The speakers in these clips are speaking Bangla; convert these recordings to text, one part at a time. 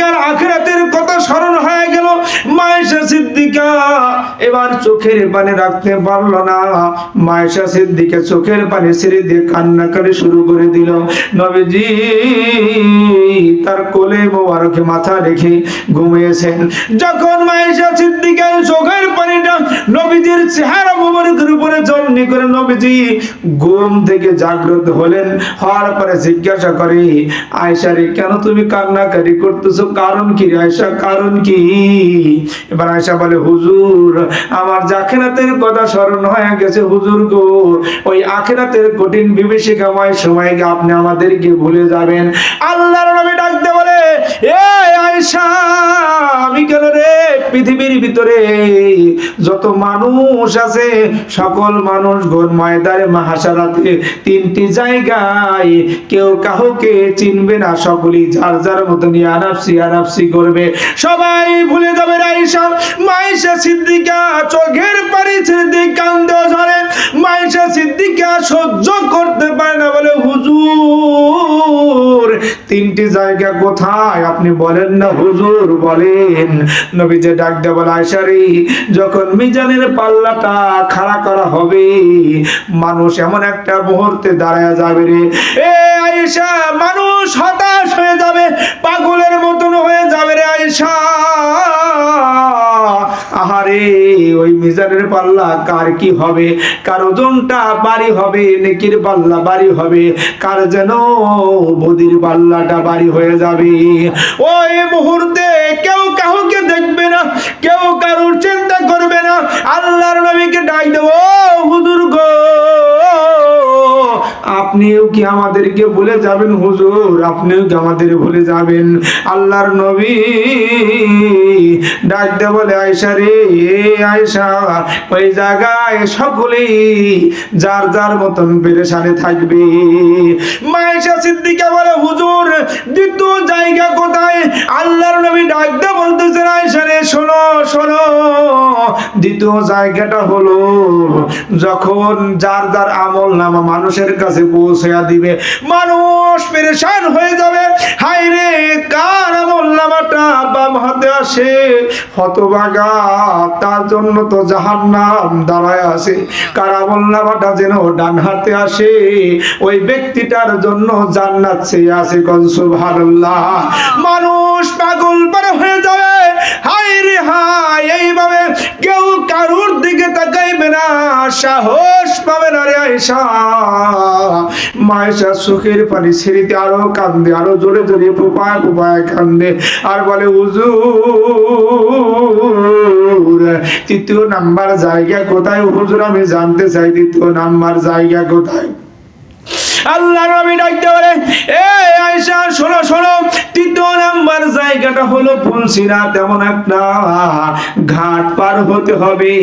সিদ্দিকার আখিরাতের কথা স্মরণ হয়ে গেল। মা আয়েশা সিদ্দিকা এবার চোখের পানি রাখতে পারল না। মা আয়েশা সিদ্দিকা চোখের পানি ছেড়ে দিয়ে কান্নাকাটি শুরু করে দিল। নবীজি তার কোলে মোবারকে মাথা রেখে ঘুমিয়েছেন। যখন মা আয়েশা সিদ্দিকার চোখের পানিটা নবীজির চেহারা মোবারকের উপরে জন্নি করে নবীজি ঘুম থেকে জাগ্রত হলেন। হওয়ার পরে জিজ্ঞাসা করে, আয়েশা রে, কেন তুমি কান্নাকাটি করতেছো? কারণ কি আয়েশা, কারণ কি? এবার আয়েশা বলে, হুজুর আমার আখিরাতের কথা স্মরণ হয়ে গেছে হুজুর গো। ওই আখিরাতের কঠিন বিভীষিকাময় সময়কে আপনি আমাদেরকে ভুলে যাবেন। আল্লাহর নবী ডাকতে বলে, এ আয়েশা, আমি কেন রে? পৃথিবীর ভিতরে যত মানুষ আছে সকল মানুষ গণ ময়দানে মাহশারাতে তিনটি জায়গায় কেউ কাউকে চিনবে না, সকলেই যার যার মতো নিয়ে আনাফসি করবে, সবাই ভুলে যাবে। আয়েশা, মা আয়েশা সিদ্দিকা চোখের পানি ছেড়ে দিয়ে কান্দে ঝরে। মা আয়েশা সিদ্দিকা সহ্য করতে পারে না, বলে, হুজুর তিনটি জায়গা কোথায় আপনি বলেন না হুজুর, বলেন। নবীজি ডাক দিয়ে বলে, আয়েশা রে, যখন মিজানের পাল্লাটা খাড়া করা হবে মানুষ এমন একটা মুহূর্তে দাঁড়ায় যাবে রে এ আয়েশা, মানুষ হতাশ হয়ে যাবে, পাগলের মতন হয়ে যাবে রে আয়েশা। আহারে, ওই মিজানের পাল্লা কার কি হবে? কার ওজনটা বাড়ি হবে, নেকির পাল্লা বাড়ি হবে, কার যেন বদির পাল্লাটা বাড়ি হয়ে যাবে। ওই মুহূর্তে কেউ কাউকে দেখবে না, কেউ কারোর চিন্তা করবে না। আল্লাহর নবীকে ডাক দেব, হুজুর গো, আপনিও কি আমাদেরকে ভুলে যাবেন হুজুর? আপনিও কি আমাদের ভুলে যাবেন? আল্লাহর নবী ডাক দিয়ে বলে, আয়েশা রে, আয়েশা, ওই জায়গায় সকলেই যার যার মতন পেরেশানে থাকবে। মা আয়েশা সিদ্দিকা বলে, হুজুর দ্বিতীয় জায়গা কোথায়? আল্লাহর নবী ডাক দিয়ে বলতেছেন, আয়েশা রে, শোনো শোনো, দ্বিতীয় জায়গাটা হলো যখন যার যার আমল নামা মানুষের কাছে পৌঁছে দিবে, মানুষ পেরেশান হয়ে যাবে। হায় রে, কার আমল নামাটা বাম হাতে আসে, হতভাগা, তার জন্য তো জাহান্নাম দাঁড়ায় আছে। কার আমল নামাটা যেন ডান হাতে আসে, ওই ব্যক্তিটার জন্য জান্নাত চেয়ে আছে। কোন সুবহানাল্লাহ। মানুষ পাগল পারে হয়ে যাবে। হায় রে হায়, এইভাবে কেউ কারুর দিকে তাকাইবে না, সাহস পাবে না রে আয়েশা। মা আয়েশা চোখের পানি ছেড়িতে আরো কান্দে, আরো জোরে জোরে ফুপায় ফুপায় কান্দে, আর বলে, হুজুর তৃতীয় নাম্বার জায়গা কোথায়? হুজুর আমি জানতে চাই তৃতীয় নাম্বার জায়গা কোথায়? আল্লাহর নবী ডাকতে বলে, এ আয়েশা, শোনো শোনো, তৃতীয় নাম্বার জায়গাটা হলো ফুলসিরাত। এমন একটা ঘাট পার হতে হবে,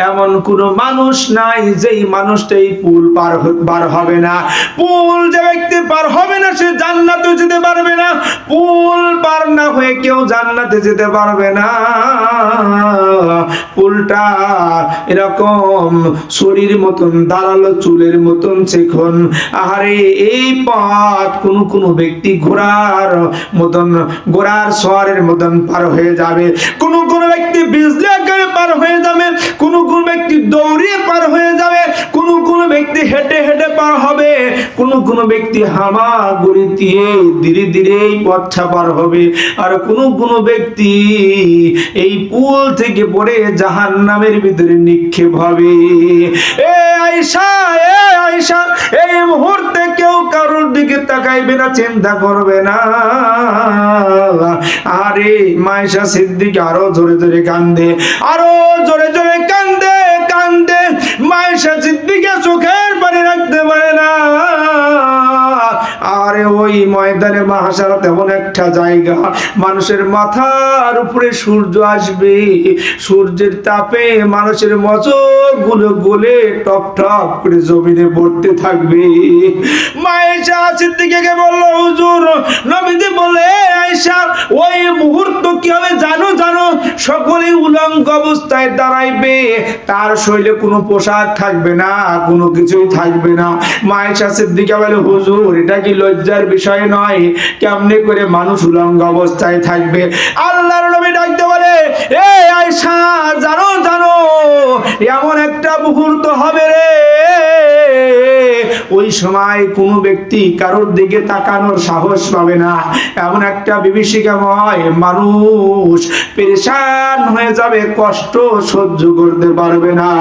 এমন কোন মানুষ নাই যেই মানুষটা এই পুল পার হবে না। পুল যে ব্যক্তি পার হবে না সে জান্নাতে যেতে পারবে না। পুল পার না হয়ে কেউ জান্নাতে যেতে পারবে না। পুলটা এরকম শরীর মতন দাঁড়ালো, চুলের মতন চিকন। আহারে, এই পথ কোন ব্যক্তি ঘোড়ার মতন, ঘোড়ার সওয়ারের মতন পার হয়ে যাবে, কোন ব্যক্তি বিজলি আকারে পার হয়ে যাবে, কোন ব্যক্তি দৌড়িয়ে পার হয়ে যাবে, কোন ব্যক্তি হেঁটে হেঁটে পার হবে, কোন ব্যক্তি হামাগুড়ি দিয়ে ধীরে ধীরে এই পথটা পার হবে, আর কোন ব্যক্তি এই পুল থেকে পড়ে জাহান্নামের ভিতরে নিক্ষেপ হবে। এ আয়েশা, এ আয়েশা, এই মুহূর্তে কেউ কারোর দিকে তাকাইবে না, চিন্তা করবে না। আরে মা আয়েশা সিদ্দিকা আরো জোরে জোরে কান্দে, আরো জোরে জোরে কান্দে কান্দে। মা আয়েশা সিদ্দিকা চোখের পানি রাখতে পারে না। আরে ওই ময়দানে মাহশারাত এমন একটা জায়গা, মানুষের মাথার উপরে সূর্য আসবে, সূর্যের তাপে মানুষের মচকগুলো গলে টপ টপ করে জমিনে পড়তে থাকবে। মা আয়েশা সিদ্দিকাকে বলল, হুজুর, নবীজি বলে, আয়েশা ওই মুহূর্ত কি হবে জানো? সকলেই উলঙ্গ অবস্থায় দাঁড়াইবে, তার শরীরে কোনো পোশাক থাকবে না, কোনো কিছুই থাকবে না। মা আয়েশা সিদ্দিকা বলে, হুজুর এটা কি লজ্জার বিষয় নয়? কেমনে করে মানুষ উলঙ্গ অবস্থায় থাকবে? আল্লাহর নবী ডাকতে বলে, এ আয়েশা, জানো জানো এমন একটা মুহূর্ত হবে রে, ওই সময় কোনো ব্যক্তি কারোর দিকে তাকানোর সাহস পাবে না। এমন একটা বিভীষিকাময় মানুষ পেরেশান হয়ে যাবে, কষ্ট সহ্য করতে পারবে না।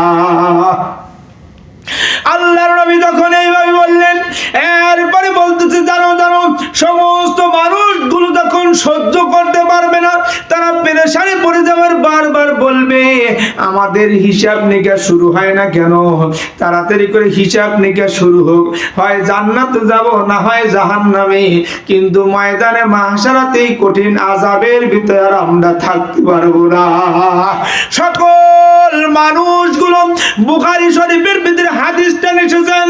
আল্লাহর নবী যখন এইভাবে বললেন, এরপরে বলতেছে, জানো জানো সমস্ত মানুষগুলো যখন সহ্য করতে পারবে না, তারা পেরেশানি পড়ে যাবার বারবার বলবে, আমাদের হিসাব নিকাশ শুরু হয় না কেন? তাড়াতাড়ি করে হিসাব নিকাশ শুরু হোক, হয় জান্নাতে যাব না হয় জাহান্নামে, কিন্তু ময়দানে মাহশারাতেই কঠিন আযাবের ভিতরে আর আমরা থাকতে পারবো না। সকল মানুষগুলো বুখারী শরীফের ভিতরে হাদিসটা এসেছেন,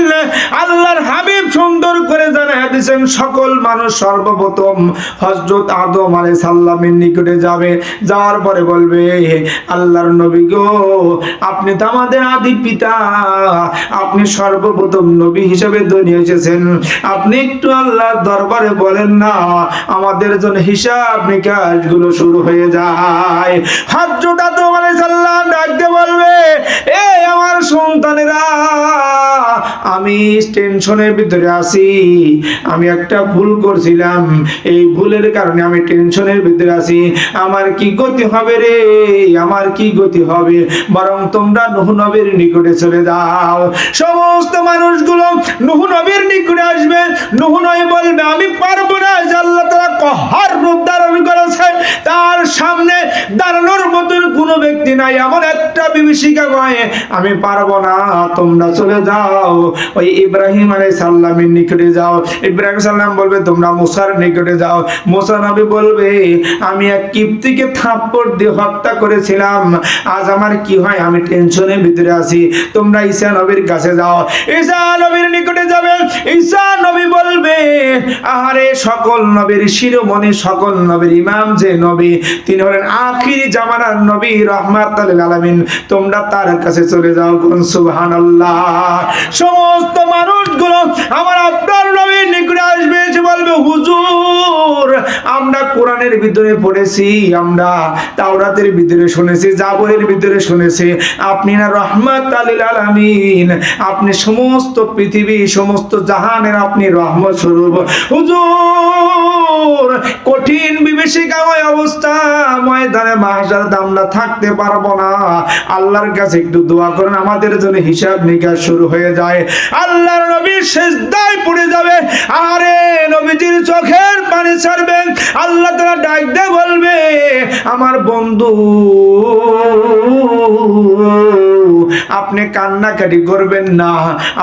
আল্লাহর হাবিব সুন্দর করে জানায় দিয়েছেন, সকল মানুষ সর্বপ্রথম হযরত আদম আলাইহিস সালামের নিকটে যাবে, যাওয়ার পরে বলবে, আল্লাহর নবী গো, আপনি তো আমাদের আদি পিতা, আপনি সর্বপ্রথম নবী হিসেবে দুনিয়ায় এসেছেন, আপনি একটু আল্লাহর দরবারে বলেন না, আমাদের জন্য হিসাব নিকাশ গুলো শুরু হয়ে যায়। হযরত আদম আলাইহিস সালাম ডাকতে বলবে, এ আমার সন্তানেরা, আমি টেনশনের ভিতরে আছি, আমি একটা ভুল করছিলাম, এই ভুলের কারণে আমি টেনশনের ভিতরে আছি, আমার কি গতি হবে রে, আমার কি গতি হবে? বরং তোমরা নূহ নবীর নিকটে চলে যাও। সমস্ত মানুষগুলো নূহ নবীর নিকটে আসবে। নূহ নবী বলবে, আমি পারবো না, যে আল্লাহ তাআলা কহার রূপ ধারণ করেছে, তার সামনে দাঁড়ানোর মতন কোনো ব্যক্তি নাই, এমন একটা বিভীষিকাময়, আমি পারবো না, তোমরা চলে যাও, ওই ইব্রাহিম আলাইহিস সালামের নিকটে যাও। ইব্রাহিম সালাম বলবে, তোমরা মুসার নিকটে যাও। মুসা নবী বলবে, আমি এক কিপ্তিকে থাপ্পড় দিয়ে হত্যা করেছিলাম, আজ আমার কি হয়, আমি টেনশনের ভিতরে আছি, তোমরা ঈসা নবীর কাছে যাও। ঈসা নবীর নিকটে যাবে। ঈসা নবী বলবে, আহারে সকল নবীর শিরোমণি, সকল নবীর ইমাম যে নবী, তিনি হলেন আখিরি জামানার নবী, রাহমাতুল লিল আলামিন, তোমরা তার কাছে চলে যাও। সুবহানাল্লাহ। সমস্ত মানুষগুলো আমার আপনার নবীর নিকটে আসবে, এসে বলবে, হুজুর, আমরা কোরআনের ভিতরে পড়েছি, আমরা তাওরাতের ভিতরে শুনেছি, জাবরের ভিতরে শুনেছি, আপনি না রাহমাতুল লিল আলামিন, আপনি সমস্ত পৃথিবী, সমস্ত জাহানের আপনি রহমত স্বরূপ। হুজুর, কঠিন বিভীষিকাময় অবস্থা, ময়দানে মাহশারে আমরা থাকতে পারবো না, আল্লাহর কাছে একটু দোয়া করেন, আমাদের জন্য হিসাব নিকাশ শুরু হয়ে যায়। আল্লাহর নবী সিজদায় পড়ে যাবে, আরে নবীজির চোখের পানি ছাড়বেন। আল্লাহ তাআলা ডাক দিয়ে বলবে, আমার বন্ধু, আপনি কান্নাকাটি করবেন না,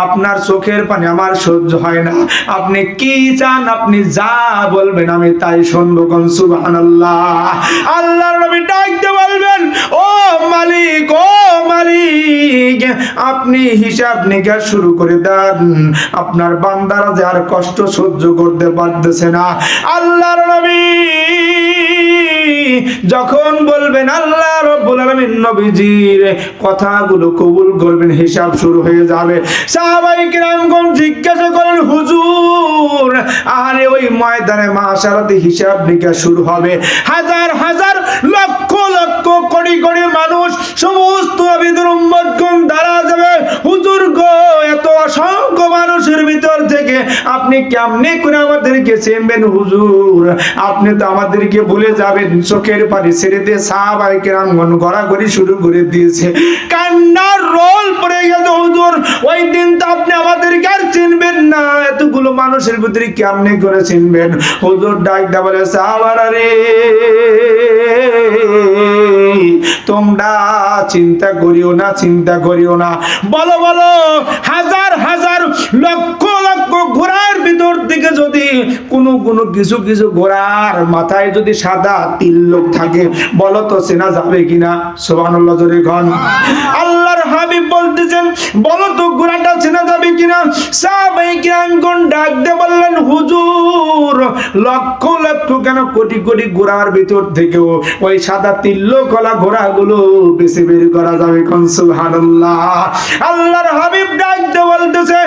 আপনার চোখের পানি আমার সহ্য হয় না, আপনি কি চান, আপনি যা বলবেন আমি তাই শুনবো। কোন সুবহানাল্লাহ। আল্লাহর নবী ডাক দিয়ে বলবেন, ও মালিক, ও মালিক, আপনি হিসাব নিকাশ শুরু করে দেন, আপনার বান্দারা যে আর কষ্ট সহ্য করতে পারতেছে না। আল্লাহর নবী যখন বলবেন, আল্লাহ রাব্বুল আলামিন নবীজির কথাগুলো কবুল করবেন, হিসাব শুরু হয়ে যাবে। সাহাবায়ে কিরামগণ জিজ্ঞাসা করেন, হুজুর, আরে ওই ময়দানে মাহশারাতে হিসাব নিকাশ শুরু হবে, হাজার হাজার লক্ষ লক্ষ কোটি কোটি মানুষ, সমস্ত নবীদের উম্মতগণ দাঁড়া যাবে, হুজুর গো, এত অসংখ্য মানুষের ভিতর থেকে আপনি কেমনে করে আমাদেরকে চিনবেন? হুজুর, আপনি তো আমাদেরকে ভুলে যাবেন। চোখের পানি ছেড়ে দিয়ে সাহাবায়ে কিরামগণ গড়াগড়ি শুরু করে দিয়েছে, কান্নার রোল পড়ে গেছে। হুজুর, ওই দিন তো আপনি আমাদেরকে আর চিনবেন না, এতগুলো মানুষের ভিতরে কেমনে করে চিনবেন? হুজুর ডাক দিয়ে বলে, সাহাবারা রে, তোমরা চিন্তা করিও না, চিন্তা করিও না, বলো বলো, হাজার হাজার লক্ষ লক্ষ ঘোড়ার ভিতর থেকে যদি কোনো কিছু ঘোড়ার মাথায় যদি সাদা তিল লোক থাকে, বলো তো চেনা যাবে কিনা? সুবহানাল্লাহ, জোরে কোন। আল্লাহর হাবিব বলতেছেন, বলো তো ঘোড়াটা চেনা যাবে কিনা? সাহাবায়ে কিরামগণ ডাক দিয়ে বললেন, হুজুর, লক্ষ লক্ষ কেন কোটি কোটি ঘোড়ার ভিতর থেকেও ওই সাদা তিল্লো কলা ঘোড়াগুলো বেছে বের করা যাবে। কোন সুবহানাল্লাহ। আল্লাহর হাবিব ডাক দিয়ে বলতেছে,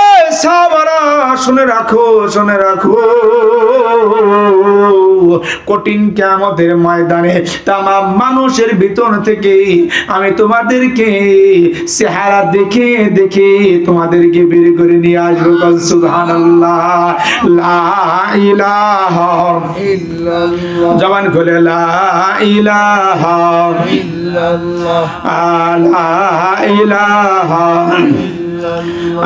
এ সাহাবারা, শুনে রাখো, শুনে রাখো, কঠিন কিয়ামতের ময়দানে তামাম মানুষের ভিতর থেকে আমি তোমাদেরকে চেহারা দেখে দেখে তোমাদেরকে বের করে নিয়ে আসবো। সুবহানাল্লাহ, লা ইলাহা ইল্লাল্লাহ, জবান খুলে লা ইলাহা ইল্লাল্লাহ, লা ইলাহা ইল্লাল্লাহ।